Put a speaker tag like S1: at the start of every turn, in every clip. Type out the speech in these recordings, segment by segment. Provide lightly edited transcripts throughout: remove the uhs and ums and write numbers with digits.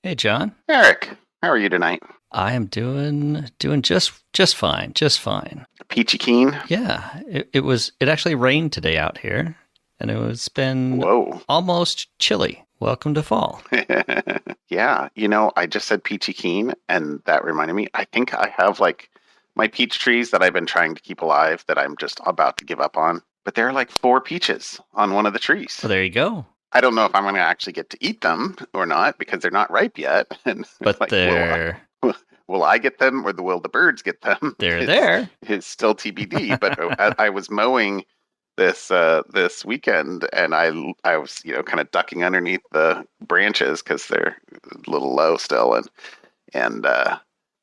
S1: Hey, John.
S2: Eric, how are you tonight?
S1: I am doing just fine, just fine.
S2: Peachy keen?
S1: Yeah, it actually rained today out here, and it's been
S2: Whoa.
S1: almost chilly. Welcome to fall.
S2: Yeah, I just said peachy keen, and that reminded me, I think I have like my peach trees that I've been trying to keep alive that I'm just about to give up on. But there are like four peaches on one of the trees.
S1: Well, there you go.
S2: I don't know if I'm going to actually get to eat them or not because they're not ripe yet. And
S1: But
S2: like, will I get them or will the birds get them?
S1: they're there.
S2: It's still TBD. But I was mowing this weekend, and I was kind of ducking underneath the branches because they're a little low still, and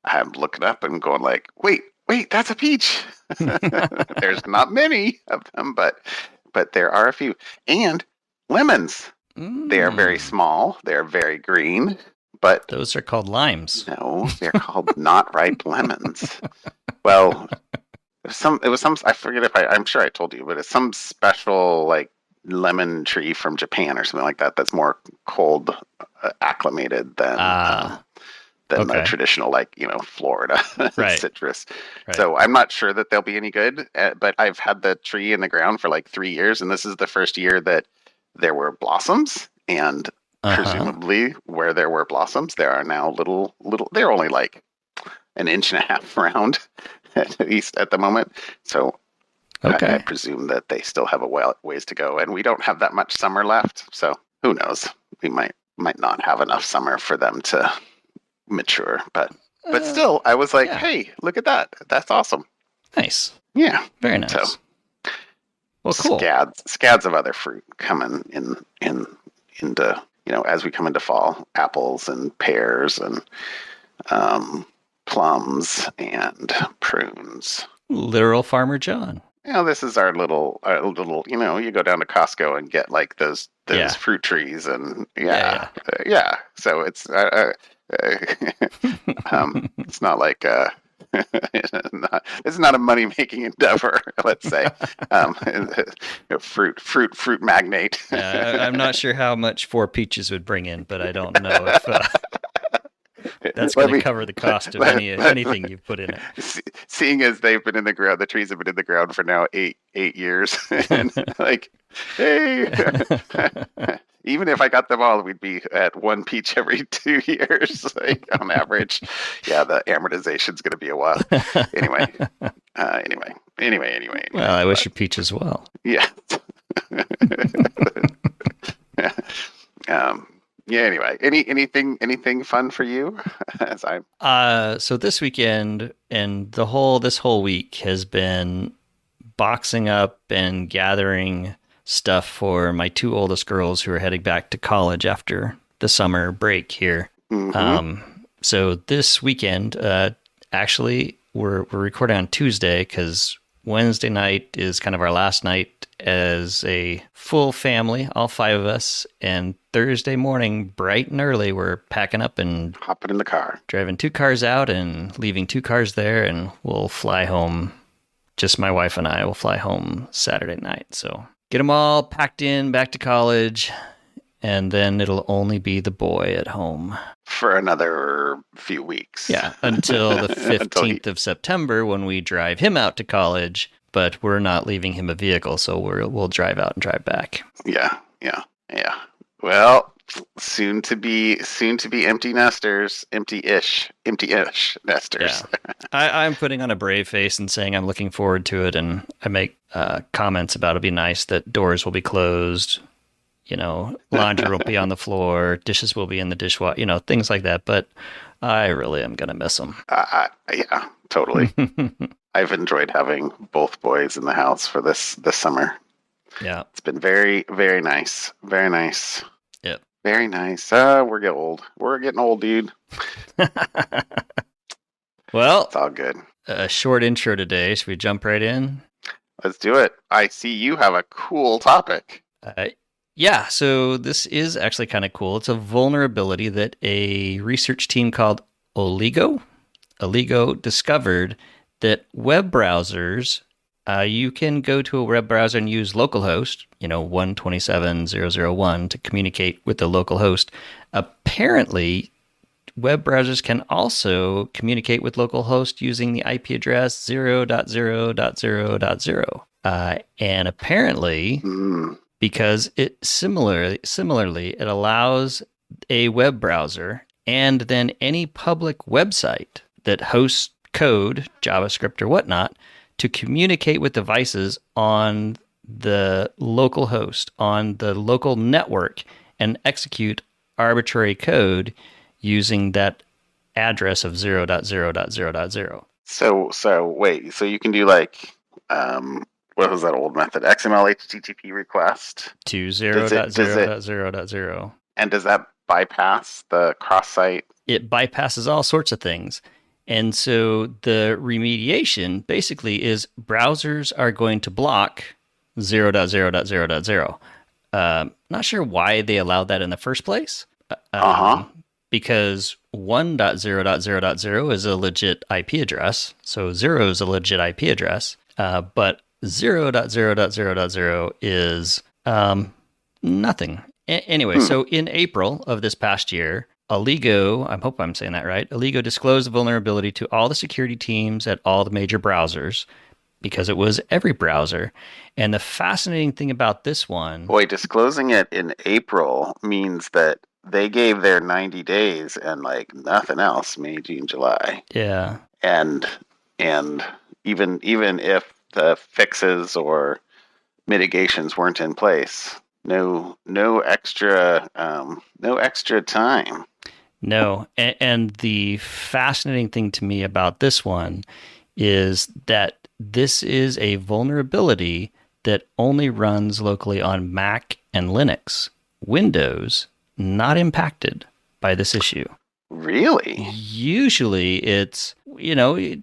S2: I'm looking up and going like, wait, that's a peach. There's not many of them, but there are a few, and lemons. They are very small. They are very green. But
S1: those are called limes.
S2: No, they're called not ripe lemons. Well, it was some. I forget if I'm sure I told you, but it's some special like lemon tree from Japan or something like that. That's more cold acclimated than the traditional Florida
S1: right.
S2: citrus.
S1: Right.
S2: So I'm not sure that they'll be any good. But I've had the tree in the ground for like 3 years, and this is the first year that there were blossoms, and presumably where there were blossoms, there are now little. They're only like an inch and a half round, at least at the moment. So I presume that they still have a ways to go, and we don't have that much summer left. So who knows? We might not have enough summer for them to mature. But still, I was like, hey, look at that. That's awesome.
S1: Nice.
S2: Yeah.
S1: Very nice. So, well, cool.
S2: Scads of other fruit coming into as we come into fall, apples and pears and plums and prunes.
S1: Literal Farmer John.
S2: This is our little. You go down to Costco and get like those fruit trees, and So it's it's not like it's not a money making endeavor. Let's say fruit magnate.
S1: I'm not sure how much 4 peaches would bring in, but I don't know if that's going to cover the cost of anything you've put in it.
S2: Seeing as they've been in the ground, the trees have been in the ground for now eight years, and like, hey, even if I got them all, we'd be at 1 peach every 2 years, like on average. Yeah, the amortization's going to be a while. Anyway.
S1: Well, I wish you peach as well.
S2: Yeah. Yeah. Anyway, anything fun for you? As
S1: so this weekend and this whole week has been boxing up and gathering stuff for my 2 oldest girls who are heading back to college after the summer break here.
S2: Mm-hmm.
S1: So this weekend, actually, we're recording on Tuesday because Wednesday night is kind of our last night as a full family, all 5 of us. And Thursday morning, bright and early, we're packing up and
S2: hopping in the car,
S1: driving 2 cars out and leaving 2 cars there, and we'll fly home. Just my wife and I will fly home Saturday night. So get them all packed in, back to college, and then it'll only be the boy at home.
S2: For another few weeks.
S1: Yeah, until the 15th of September when we drive him out to college, but we're not leaving him a vehicle, so we'll drive out and drive back.
S2: Yeah. Well, soon to be empty nesters, empty-ish nesters.
S1: Yeah. I'm putting on a brave face and saying I'm looking forward to it, and I make comments about it'll be nice that doors will be closed, laundry will be on the floor, dishes will be in the dishwasher, things like that. But I really am going to miss them.
S2: Yeah, totally. I've enjoyed having both boys in the house for this summer.
S1: Yeah.
S2: It's been very, very nice. Very nice.
S1: Yep.
S2: Very nice. We're getting old. We're getting old, dude.
S1: Well,
S2: it's all good.
S1: A short intro today. Should we jump right in?
S2: Let's do it. I see you have a cool topic.
S1: Yeah, so this is actually kind of cool. It's a vulnerability that a research team called Oligo discovered that web browsers, you can go to a web browser and use localhost, 127.0.0.1 to communicate with the local host. Apparently, web browsers can also communicate with localhost using the IP address 0.0.0.0. And apparently, because it similarly, it allows a web browser and then any public website that hosts code, JavaScript or whatnot, to communicate with devices on the local host, on the local network, and execute arbitrary code using that address of 0.0.0.0.
S2: So wait, so you can do like, what was that old method? XML HTTP request
S1: to 0.0.0.0.
S2: And does that bypass the cross-site?
S1: It bypasses all sorts of things. And so the remediation basically is browsers are going to block 0.0.0.0. Not sure why they allowed that in the first place. Because 1.0.0.0 is a legit IP address. So 0 is a legit IP address. But 0.0.0.0 is nothing. Anyway, so in April of this past year, Alligo, I hope I'm saying that right, Alligo disclosed the vulnerability to all the security teams at all the major browsers because it was every browser. And the fascinating thing about this one...
S2: Boy, disclosing it in April means that they gave their 90 days and like nothing else, May, June, July.
S1: Yeah.
S2: And even if the fixes or mitigations weren't in place, no extra time.
S1: No, and the fascinating thing to me about this one is that this is a vulnerability that only runs locally on Mac and Linux. Windows, not impacted by this issue.
S2: Really?
S1: Usually it's,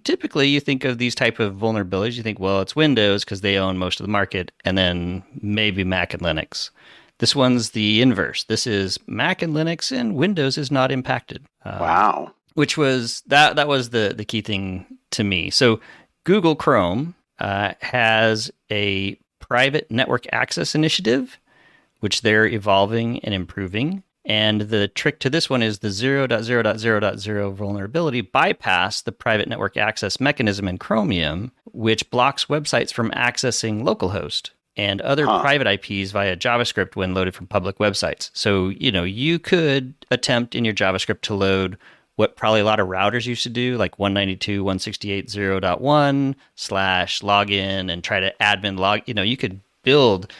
S1: typically you think of these type of vulnerabilities, you think, well, it's Windows because they own most of the market, and then maybe Mac and Linux. This one's the inverse. This is Mac and Linux, and Windows is not impacted.
S2: Wow.
S1: Which was, that was the key thing to me. So Google Chrome has a private network access initiative, which they're evolving and improving. And the trick to this one is the 0.0.0.0 vulnerability bypass the private network access mechanism in Chromium, which blocks websites from accessing localhost and other private IPs via JavaScript when loaded from public websites. So, you could attempt in your JavaScript to load what probably a lot of routers used to do, like 192.168.0.1/login and try to admin log. You could build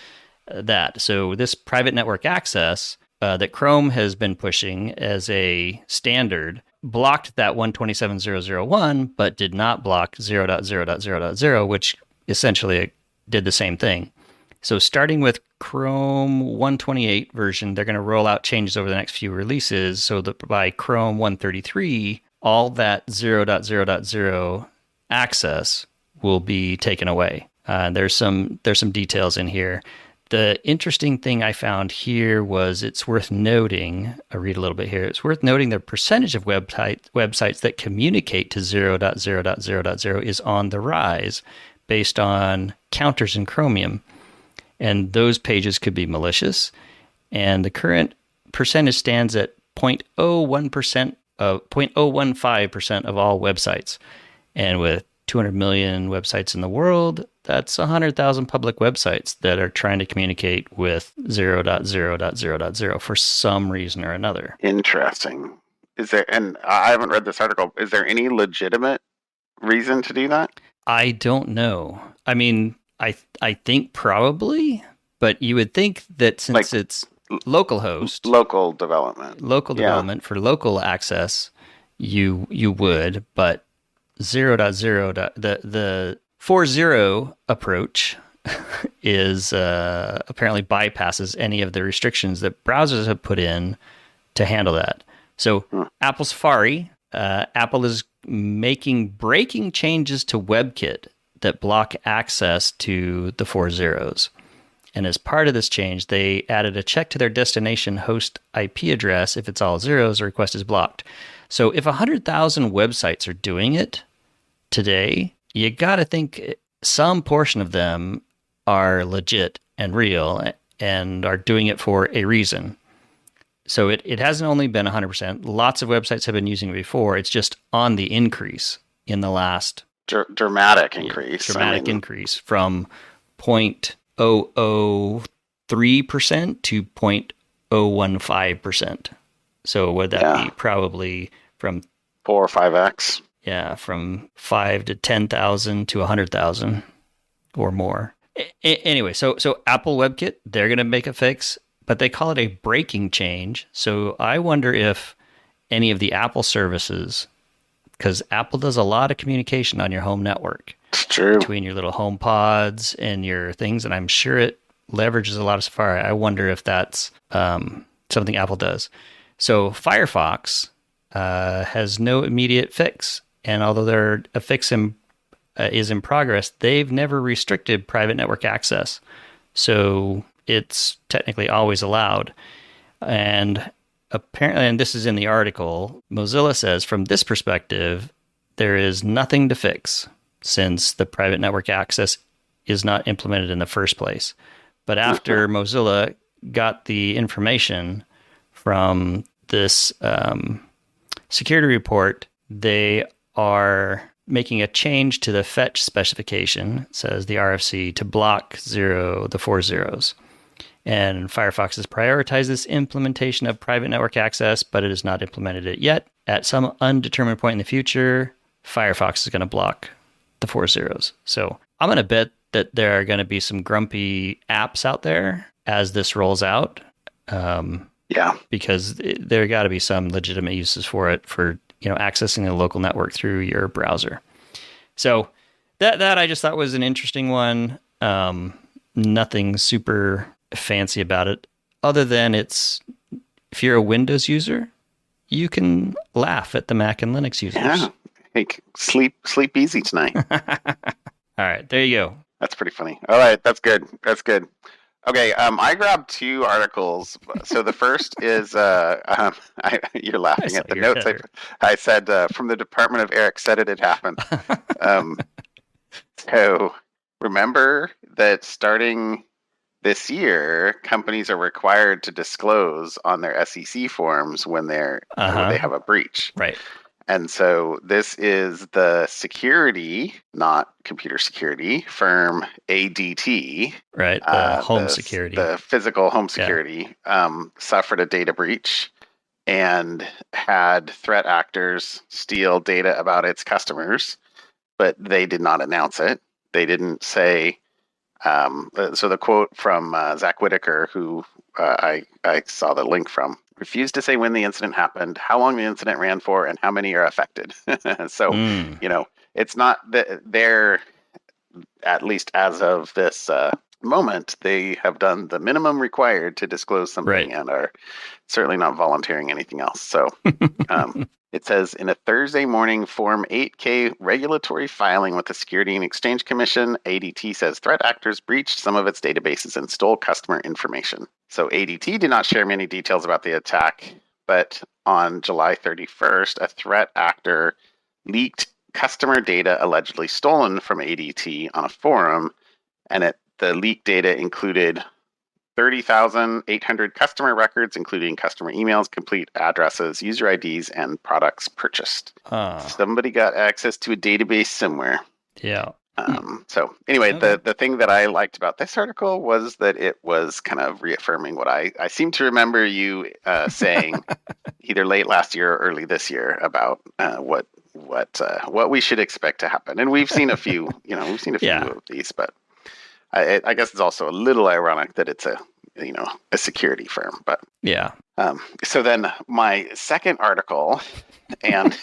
S1: that. So this private network access that Chrome has been pushing as a standard blocked that 127.0.0.1, but did not block 0.0.0.0, which essentially did the same thing. So starting with Chrome 128 version, they're going to roll out changes over the next few releases so that by Chrome 133, all that 0.0.0 access will be taken away. There's some details in here. The interesting thing I found here was it's worth noting, I'll read a little bit here, it's worth noting the percentage of websites that communicate to 0.0.0.0 is on the rise based on counters in Chromium. And those pages could be malicious. And the current percentage stands at 0.01% of 0.015% of all websites. And with 200 million websites in the world, that's 100,000 public websites that are trying to communicate with 0.0.0.0 for some reason or another.
S2: Interesting. And I haven't read this article, is there any legitimate reason to do that?
S1: I don't know. I mean, I think probably, but you would think that since it's localhost,
S2: local development
S1: for local access, you would, but 0.0. The 4.0 approach is apparently bypasses any of the restrictions that browsers have put in to handle that. So Apple Safari, Apple is making breaking changes to WebKit that block access to the 4.0s. And as part of this change, they added a check to their destination host IP address. If it's all zeros, a request is blocked. So if 100,000 websites are doing it today, you got to think some portion of them are legit and real and are doing it for a reason. So it hasn't only been 100%. Lots of websites have been using it before. It's just on the increase in the last
S2: dramatic increase.
S1: Dramatic increase from 0.003% to 0.015%. So would that be probably from
S2: 4 or 5x?
S1: Yeah, from 5 to 10,000 to 100,000 or more. Anyway, so Apple WebKit, they're going to make a fix, but they call it a breaking change. So I wonder if any of the Apple services, because Apple does a lot of communication on your home network.
S2: It's true.
S1: Between your little home pods and your things, and I'm sure it leverages a lot of Safari. I wonder if that's something Apple does. So Firefox has no immediate fix. And although a fix is in progress, they've never restricted private network access. So it's technically always allowed. And apparently, and this is in the article, Mozilla says from this perspective, there is nothing to fix since the private network access is not implemented in the first place. But after Mozilla got the information from this security report, they are making a change to the fetch specification, says the RFC, to block the 4 zeros. And Firefox has prioritized this implementation of private network access, but it has not implemented it yet. At some undetermined point in the future, Firefox is going to block the 4 zeros. So I'm going to bet that there are going to be some grumpy apps out there as this rolls out. Because there got to be some legitimate uses for it for accessing a local network through your browser. So that I just thought was an interesting one. Nothing super fancy about it, other than if you're a Windows user, you can laugh at the Mac and Linux users.
S2: Yeah, hey, sleep easy tonight.
S1: All right, there you go.
S2: That's pretty funny. All right, that's good. Okay, I grabbed 2 articles. So the first is, you're laughing at the notes. I said, from the Department of Eric said it happened. So remember that starting this year, companies are required to disclose on their SEC forms when they have a breach.
S1: Right.
S2: And so this is the security, not computer security, firm ADT.
S1: Right, the home security.
S2: The physical home security suffered a data breach and had threat actors steal data about its customers, but they did not announce it. They didn't say... so the quote from Zach Whitaker, who I saw the link from, refused to say when the incident happened, how long the incident ran for, and how many are affected. So, it's not that they're, at least as of this moment, they have done the minimum required to disclose something and are certainly not volunteering anything else. So it says, in a Thursday morning Form 8K regulatory filing with the Security and Exchange Commission, ADT says threat actors breached some of its databases and stole customer information. So ADT did not share many details about the attack, but on July 31st, a threat actor leaked customer data allegedly stolen from ADT on a forum, and the leaked data included 30,800 customer records, including customer emails, complete addresses, user IDs, and products purchased. Somebody got access to a database somewhere.
S1: Yeah.
S2: So anyway, the thing that I liked about this article was that it was kind of reaffirming what I seem to remember you saying either late last year or early this year about what we should expect to happen. And we've seen a few, of these, but I guess it's also a little ironic that it's a security firm, but
S1: yeah.
S2: So then my second article, and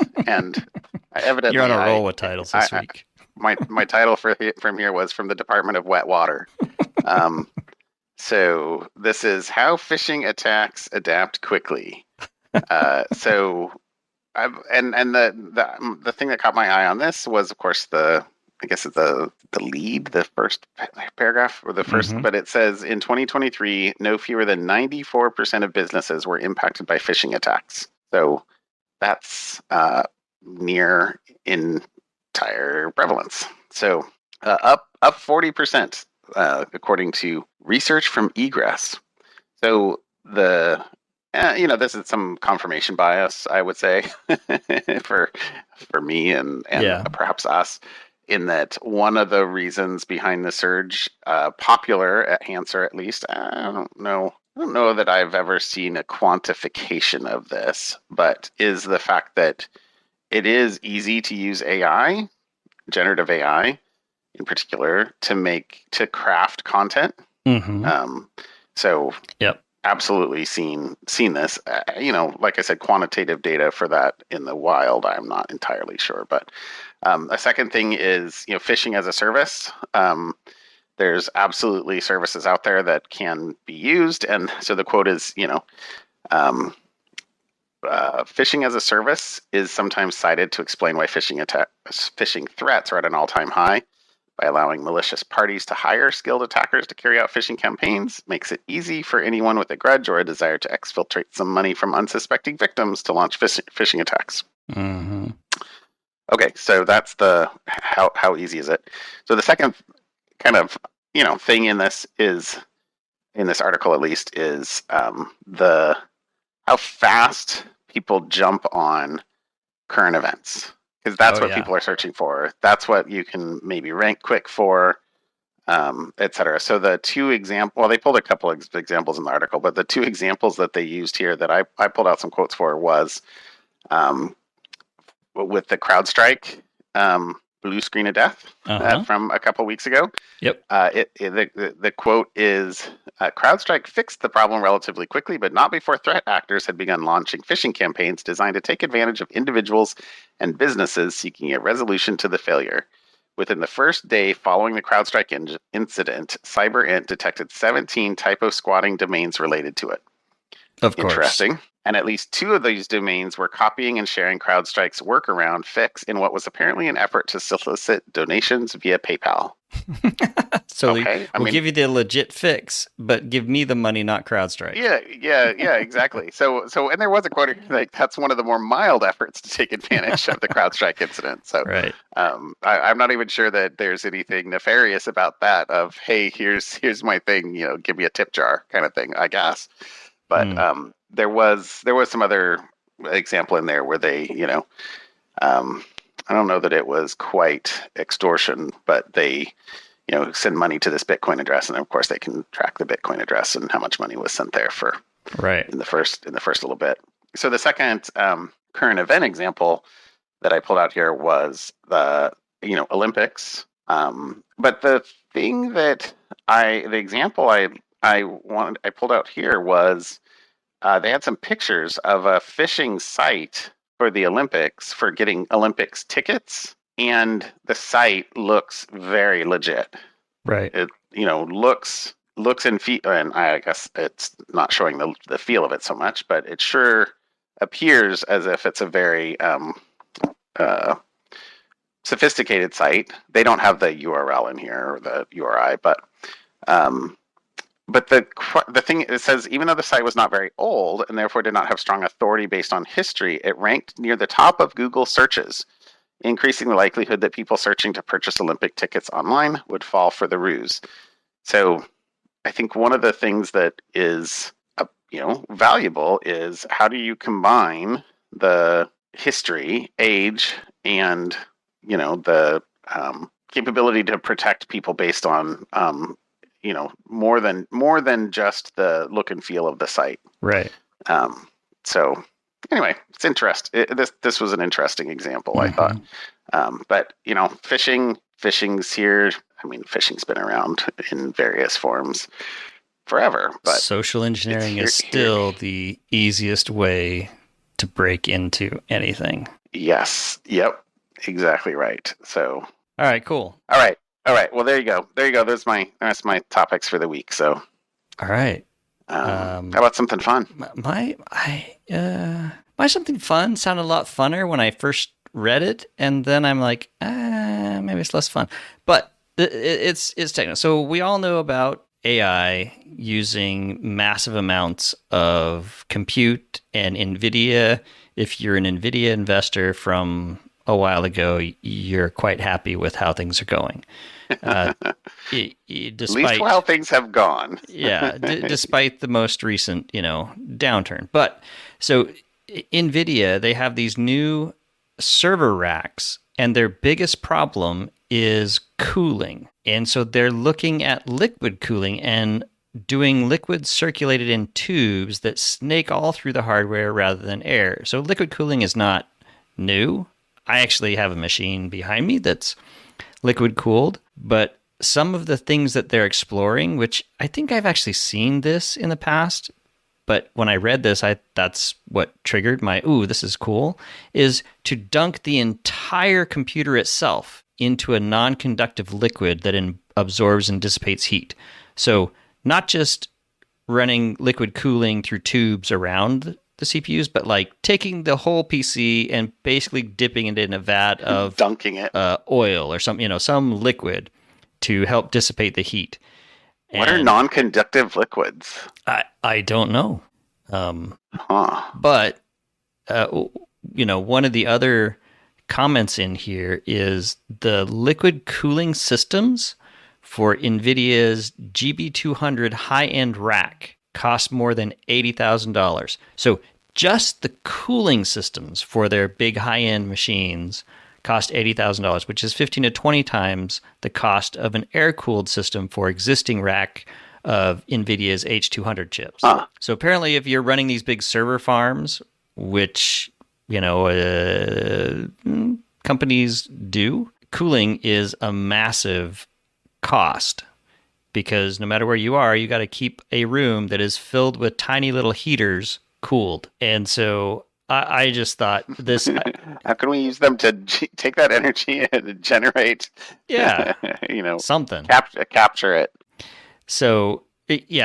S2: evidently
S1: you're on a roll with titles this week.
S2: My title from here was from the Department of Wet Water. So this is how phishing attacks adapt quickly. The thing that caught my eye on this was, of course, the lead, the first paragraph or the first, but it says in 2023, no fewer than 94% of businesses were impacted by phishing attacks. So that's near entire prevalence. So up 40%, according to research from Egress. So this is some confirmation bias, I would say, for me and
S1: Yeah.
S2: perhaps us, in that one of the reasons behind the surge, popular at Hanser at least, I don't know that I've ever seen a quantification of this, but is the fact that it is easy to use AI, generative AI in particular, to craft content. So
S1: Yep.
S2: absolutely seen this. Like I said, quantitative data for that in the wild, I'm not entirely sure. But a second thing is, phishing as a service. There's absolutely services out there that can be used, and so the quote is, phishing as a service is sometimes cited to explain why phishing threats are at an all-time high. By allowing malicious parties to hire skilled attackers to carry out phishing campaigns, makes it easy for anyone with a grudge or a desire to exfiltrate some money from unsuspecting victims to launch phishing attacks.
S1: Mm-hmm.
S2: Okay, so that's the how easy is it? So the second kind of thing in this article at least is the how fast people jump on current events. Because that's what people are searching for. That's what you can maybe rank quick for, et cetera. So the two examples, they pulled a couple of examples in the article, but the two examples that they used here that I pulled out some quotes for was with the CrowdStrike blue screen of death from a couple weeks ago.
S1: Yep.
S2: The quote is, CrowdStrike fixed the problem relatively quickly, but not before threat actors had begun launching phishing campaigns designed to take advantage of individuals and businesses seeking a resolution to the failure. Within the first day following the CrowdStrike incident, CyberInt detected 17 typo squatting domains related to it.
S1: Of course.
S2: Interesting. And at least 2 of these domains were copying and sharing CrowdStrike's workaround fix in what was apparently an effort to solicit donations via PayPal.
S1: So we'll give you the legit fix, but give me the money, not CrowdStrike.
S2: Yeah, exactly. So, and there was a quote like that's one of the more mild efforts to take advantage of the CrowdStrike incident. So,
S1: right.
S2: I'm not even sure that there's anything nefarious about that. Of hey, here's my thing. Give me a tip jar kind of thing, I guess. But there was some other example in there where they, I don't know that it was quite extortion, but they, send money to this Bitcoin address, and of course they can track the Bitcoin address and how much money was sent there for in the first little bit. So the second current event example that I pulled out here was the Olympics. But the thing that the example I pulled out here was they had some pictures of a phishing site for the Olympics for getting Olympics tickets, and the site looks very legit.
S1: Right.
S2: It looks and feel, and I guess it's not showing the feel of it so much, but it sure appears as if it's a very sophisticated site. They don't have the URL in here or the URI, but the thing, it says, even though the site was not very old and therefore did not have strong authority based on history, it ranked near the top of Google searches, increasing the likelihood that people searching to purchase Olympic tickets online would fall for the ruse. So I think one of the things that is valuable is how do you combine the history, age, and the capability to protect people based on more than just the look and feel of the site.
S1: Right.
S2: So anyway, it's interesting. This was an interesting example, I thought. But phishing's here. I mean, phishing's been around in various forms forever. But
S1: social engineering is still the easiest way to break into anything.
S2: Yes. Yep. Exactly right. So.
S1: All right. Cool.
S2: All right. Well, there you go. That's my topics for the week. So.
S1: All right.
S2: How about something fun?
S1: My something fun sounded a lot funner when I first read it, and then I'm like, maybe it's less fun. But it's technical. So we all know about AI using massive amounts of compute and NVIDIA. If you're an NVIDIA investor from a while ago, you're quite happy with how things are going. Despite,
S2: At least how things have gone.
S1: Despite the most recent, downturn. But so NVIDIA, they have these new server racks, and their biggest problem is cooling. And so they're looking at liquid cooling and doing liquid circulated in tubes that snake all through the hardware rather than air. So liquid cooling is not new. I actually have a machine behind me that's liquid cooled, but some of the things that they're exploring, which I think I've actually seen this in the past, but when I read this, that's what triggered my, this is cool, is to dunk the entire computer itself into a non-conductive liquid that absorbs and dissipates heat. So not just running liquid cooling through tubes around the CPUs, but like taking the whole PC and basically dipping it in a vat of
S2: dunking it,
S1: oil or some liquid to help dissipate the heat.
S2: What are non-conductive liquids?
S1: I don't know. But one of the other comments in here is the liquid cooling systems for NVIDIA's GB200 high-end rack cost more than $80,000. So just the cooling systems for their big high-end machines cost $80,000, which is 15 to 20 times the cost of an air-cooled system for existing rack of NVIDIA's H200 chips. So apparently if you're running these big server farms, which companies do, cooling is a massive cost, because no matter where you are, you got to keep a room that is filled with tiny little heaters cooled. And so I just thought this...
S2: How can we use them to take that energy and generate...
S1: something.
S2: Capture it.
S1: So,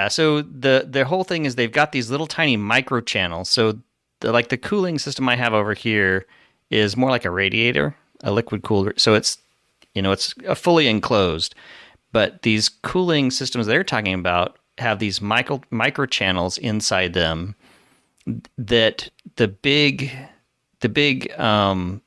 S1: so the whole thing is they've got these little tiny micro channels. So the cooling system I have over here is more like a radiator, a liquid cooler. So it's, it's a fully enclosed. But these cooling systems they're talking about have these micro channels inside them that the big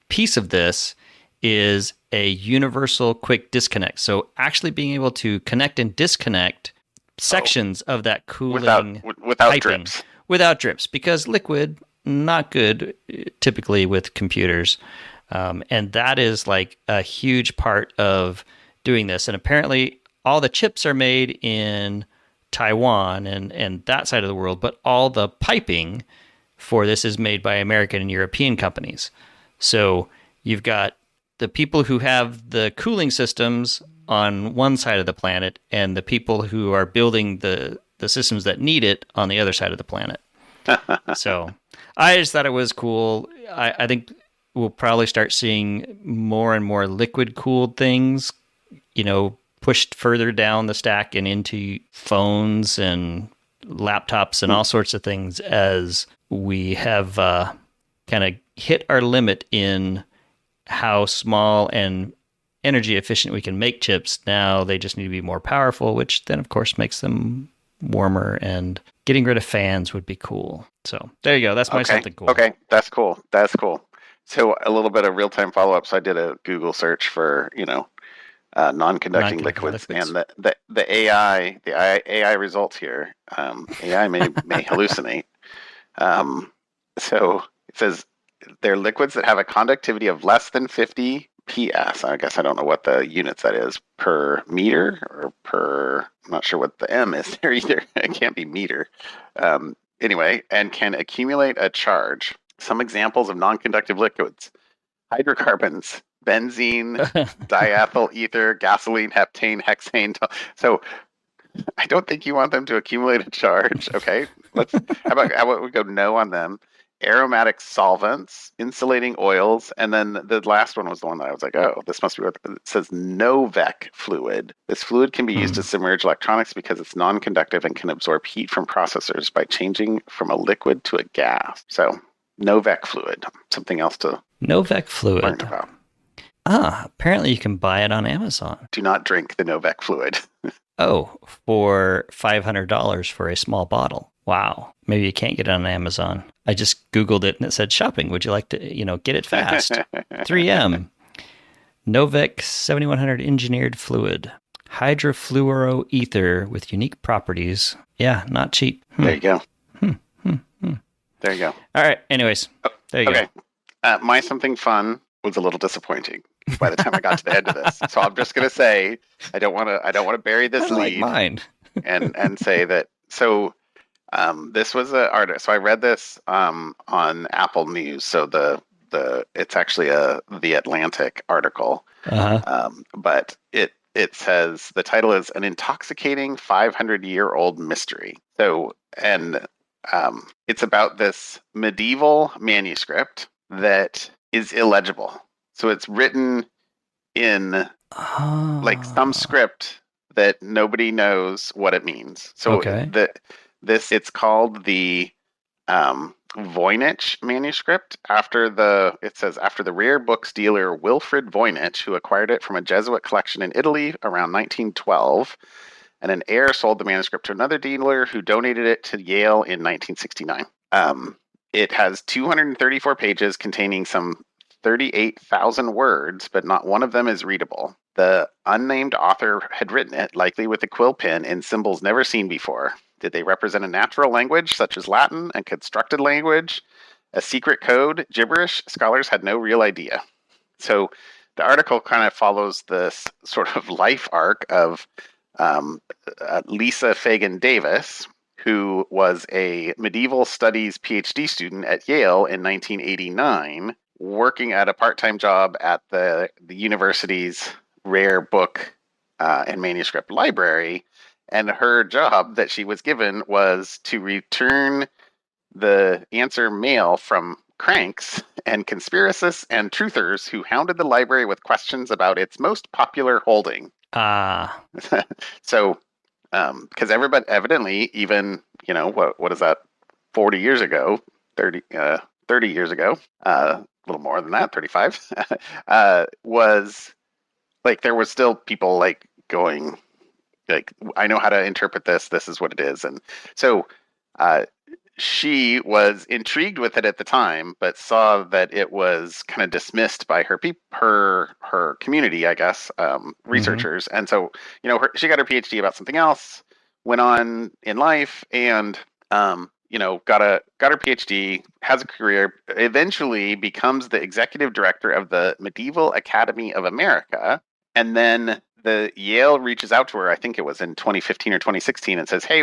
S1: piece of this is a universal quick disconnect. So actually being able to connect and disconnect sections of that cooling
S2: without
S1: piping,
S2: drips.
S1: Without drips, because liquid, not good typically with computers. And that is like a huge part of doing this. And apparently all the chips are made in Taiwan and that side of the world, but all the piping for this is made by American and European companies. So you've got the people who have the cooling systems on one side of the planet and the people who are building the systems that need it on the other side of the planet. So I just thought it was cool. I think we'll probably start seeing more and more liquid cooled things, pushed further down the stack and into phones and laptops and all sorts of things as we have kind of hit our limit in how small and energy efficient we can make chips. Now they just need to be more powerful, which then of course makes them warmer, and getting rid of fans would be cool. So there you go. That's my something cool.
S2: Okay, that's cool. So a little bit of real-time follow-up. So I did a Google search for, non-conducting liquids, and the AI results here. AI may hallucinate. So it says they're liquids that have a conductivity of less than 50 PS. I guess I don't know what the units that is, per meter or per. I'm not sure what the M is there either. It can't be meter. Anyway, and can accumulate a charge. Some examples of non-conductive liquids: hydrocarbons, benzene, diethyl ether, gasoline, heptane, hexane. So I don't think you want them to accumulate a charge. Okay, how about we go no on them? Aromatic solvents, insulating oils, and then the last one was the one that I was like, oh, this must be what it says. Novec fluid. This fluid can be used to submerge electronics because it's non-conductive and can absorb heat from processors by changing from a liquid to a gas. So Novec fluid, something else to
S1: Novec fluid.
S2: Learn about.
S1: Apparently you can buy it on Amazon.
S2: Do not drink the Novec fluid.
S1: Oh, for $500 for a small bottle. Wow. Maybe you can't get it on Amazon. I just Googled it and it said shopping. Would you like to, get it fast? 3M. Novec 7100 engineered fluid. Hydrofluoroether with unique properties. Yeah, not cheap.
S2: There you go. There you go.
S1: All right. Anyways, there you
S2: go. My something fun was a little disappointing by the time I got to the end of this. So I'm just going to say I don't want to bury this lead.
S1: Like mine.
S2: and say that. So this was an artist. So I read this on Apple News. So it's actually the Atlantic article. But it says the title is An Intoxicating 500-Year-Old Mystery. So, and it's about this medieval manuscript that is illegible. So it's written in like some script that nobody knows what it means. So it's called the Voynich Manuscript after the rare books dealer Wilfrid Voynich, who acquired it from a Jesuit collection in Italy around 1912, and an heir sold the manuscript to another dealer who donated it to Yale in 1969. It has 234 pages containing some 38,000 words, but not one of them is readable. The unnamed author had written it, likely with a quill pen, in symbols never seen before. Did they represent a natural language, such as Latin, a constructed language, a secret code, gibberish? Scholars had no real idea. So the article kind of follows this sort of life arc of Lisa Fagan Davis, who was a medieval studies PhD student at Yale in 1989, working at a part-time job at the university's rare book and manuscript library. And her job that she was given was to return the answer mail from cranks and conspiracists and truthers who hounded the library with questions about its most popular holding. So, because everybody, evidently, even, what is that, 40 years ago, 30 years ago, a little more than that, 35, was, like, there was still people, like, going, like, I know how to interpret this. This is what it is. And so she was intrigued with it at the time, but saw that it was kind of dismissed by her community, I guess, researchers. And so, she got her PhD about something else, went on in life, and got her PhD, has a career, eventually becomes the executive director of the Medieval Academy of America, and then the Yale reaches out to her, I think it was in 2015 or 2016, and says, hey,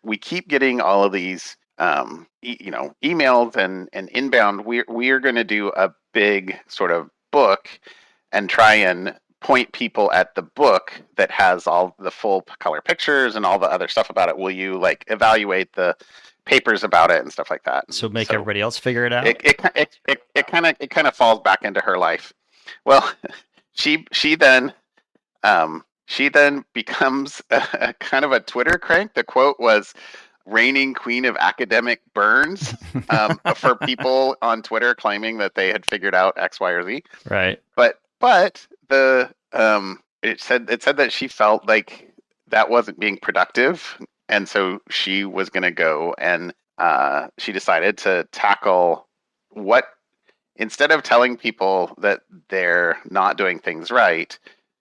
S2: we keep getting all of these, emails and inbound. We are going to do a big sort of book and try and point people at the book that has all the full color pictures and all the other stuff about it. Will you evaluate the papers about it and stuff like that?
S1: So everybody else figure it out?
S2: It kind of falls back into her life. Well, she then becomes a kind of a Twitter crank. The quote was, reigning queen of academic burns, for people on Twitter claiming that they had figured out X, Y, or Z.
S1: Right.
S2: But it said that she felt like that wasn't being productive, and so she was going to go and she decided to tackle instead of telling people that they're not doing things right,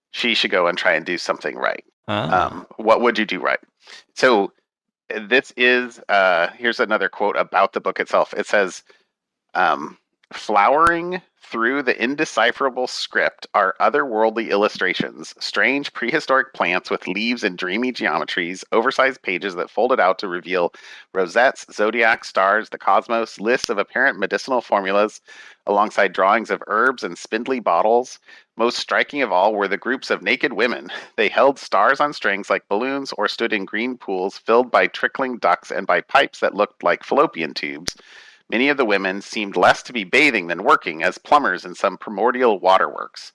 S2: she should go and try and do something right. What would you do right? So this is, here's another quote about the book itself. It says, flowering through the indecipherable script are otherworldly illustrations, strange prehistoric plants with leaves and dreamy geometries, oversized pages that folded out to reveal rosettes, zodiac stars, the cosmos, lists of apparent medicinal formulas, alongside drawings of herbs and spindly bottles. Most striking of all were the groups of naked women. They held stars on strings like balloons or stood in green pools filled by trickling ducts and by pipes that looked like fallopian tubes. Many of the women seemed less to be bathing than working as plumbers in some primordial waterworks.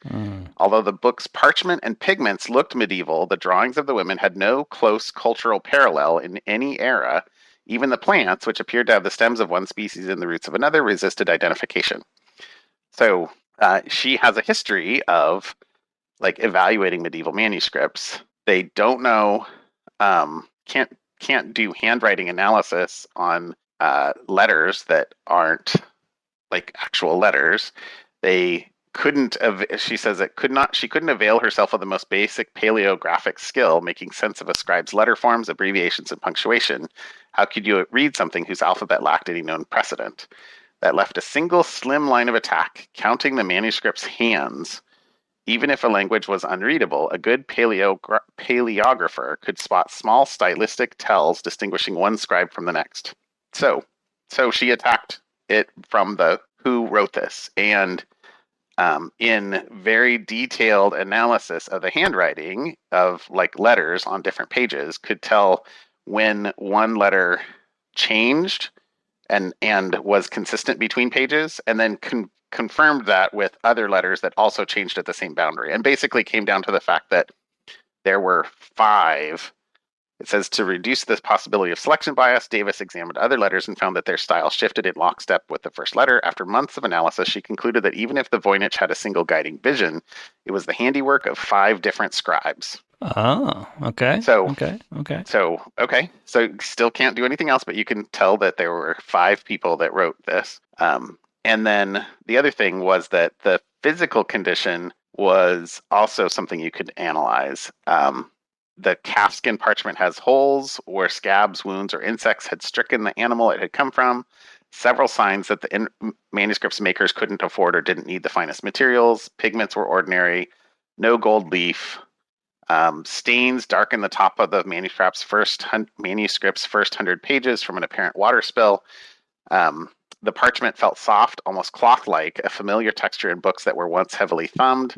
S2: Although the book's parchment and pigments looked medieval, the drawings of the women had no close cultural parallel in any era. Even the plants, which appeared to have the stems of one species and the roots of another, resisted identification. So she has a history of evaluating medieval manuscripts. They don't know, can't do handwriting analysis on letters that aren't like actual letters. They couldn't. She says it could not. She couldn't avail herself of the most basic paleographic skill, making sense of a scribe's letter forms, abbreviations, and punctuation. How could you read something whose alphabet lacked any known precedent? That left a single slim line of attack, counting the manuscript's hands. Even if a language was unreadable, a good paleographer could spot small stylistic tells distinguishing one scribe from the next. So she attacked it from the who wrote this, and in very detailed analysis of the handwriting of like letters on different pages, could tell when one letter changed and was consistent between pages, and then confirmed that with other letters that also changed at the same boundary, and basically came down to the fact that there were 5. It says, to reduce this possibility of selection bias, Davis examined other letters and found that their style shifted in lockstep with the first letter. After months of analysis, she concluded that even if the Voynich had a single guiding vision, it was the handiwork of 5 different scribes.
S1: Oh, okay.
S2: So still can't do anything else, but you can tell that there were 5 people that wrote this. And then the other thing was that the physical condition was also something you could analyze. The calfskin parchment has holes where scabs, wounds, or insects had stricken the animal it had come from. Several signs that the manuscript's makers couldn't afford or didn't need the finest materials. Pigments were ordinary. No gold leaf. Stains darken the top of the manuscript's first 100 pages from an apparent water spill. The parchment felt soft, almost cloth-like, a familiar texture in books that were once heavily thumbed.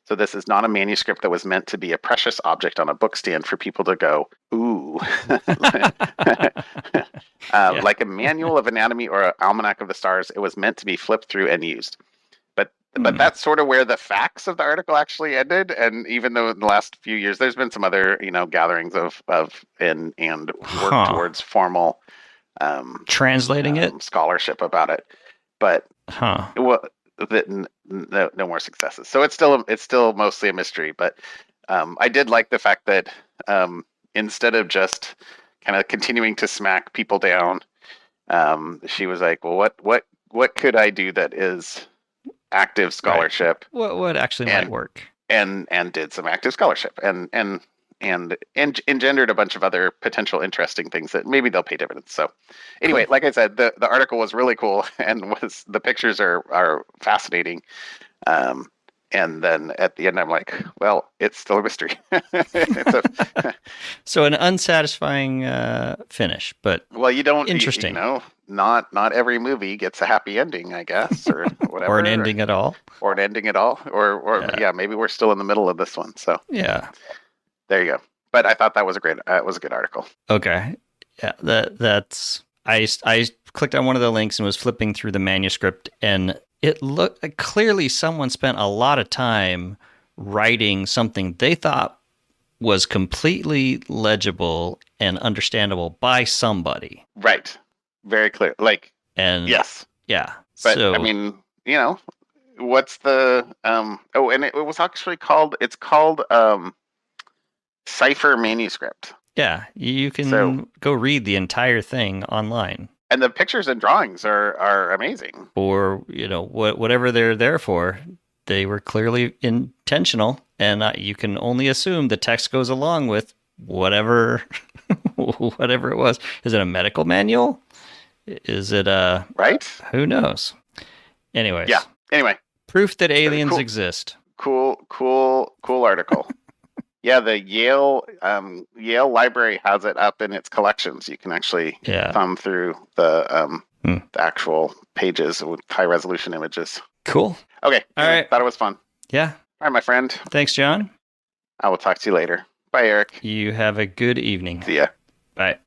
S2: So this is not a manuscript that was meant to be a precious object on a bookstand for people to go, ooh. Like a manual of anatomy or an almanac of the stars, it was meant to be flipped through and used. But that's sort of where the facts of the article actually ended. And even though in the last few years, there's been some other, gatherings of and work towards formal
S1: translating it
S2: scholarship about it, but no more successes. So it's still mostly a mystery. But I did like the fact that instead of just kind of continuing to smack people down, she was like, well, what could I do that is active scholarship?
S1: Right. What actually might work?
S2: And did some active scholarship and engendered a bunch of other potential interesting things that maybe they'll pay dividends. So anyway, like I said, the article was really cool, and the pictures are fascinating. And then at the end, I'm like, well, it's still a mystery.
S1: So an unsatisfying finish, but
S2: you don't
S1: interesting.
S2: Not every movie gets a happy ending, I guess, or whatever,
S1: or an ending at all,
S2: or maybe we're still in the middle of this one. So
S1: yeah.
S2: There you go. But I thought that was a good article.
S1: Okay. Yeah, that's I clicked on one of the links and was flipping through the manuscript, and it looked like clearly someone spent a lot of time writing something they thought was completely legible and understandable by somebody.
S2: Right. Very clear. Yes.
S1: Yeah.
S2: But so, I mean, what's the and it was actually called Cipher Manuscript.
S1: Yeah, you can go read the entire thing online.
S2: And the pictures and drawings are amazing.
S1: Or, whatever they're there for, they were clearly intentional, and you can only assume the text goes along with whatever whatever it was. Is it a medical manual? Is it a...
S2: Right?
S1: Who knows? Anyways.
S2: Yeah. Anyway.
S1: Proof that aliens exist.
S2: Cool article. Yeah, the Yale Library has it up in its collections. You can actually thumb through the actual pages with high resolution images.
S1: Cool.
S2: Okay.
S1: All right.
S2: Thought it was fun.
S1: Yeah.
S2: All right, my friend.
S1: Thanks, John.
S2: I will talk to you later. Bye, Eric.
S1: You have a good evening.
S2: See ya.
S1: Bye.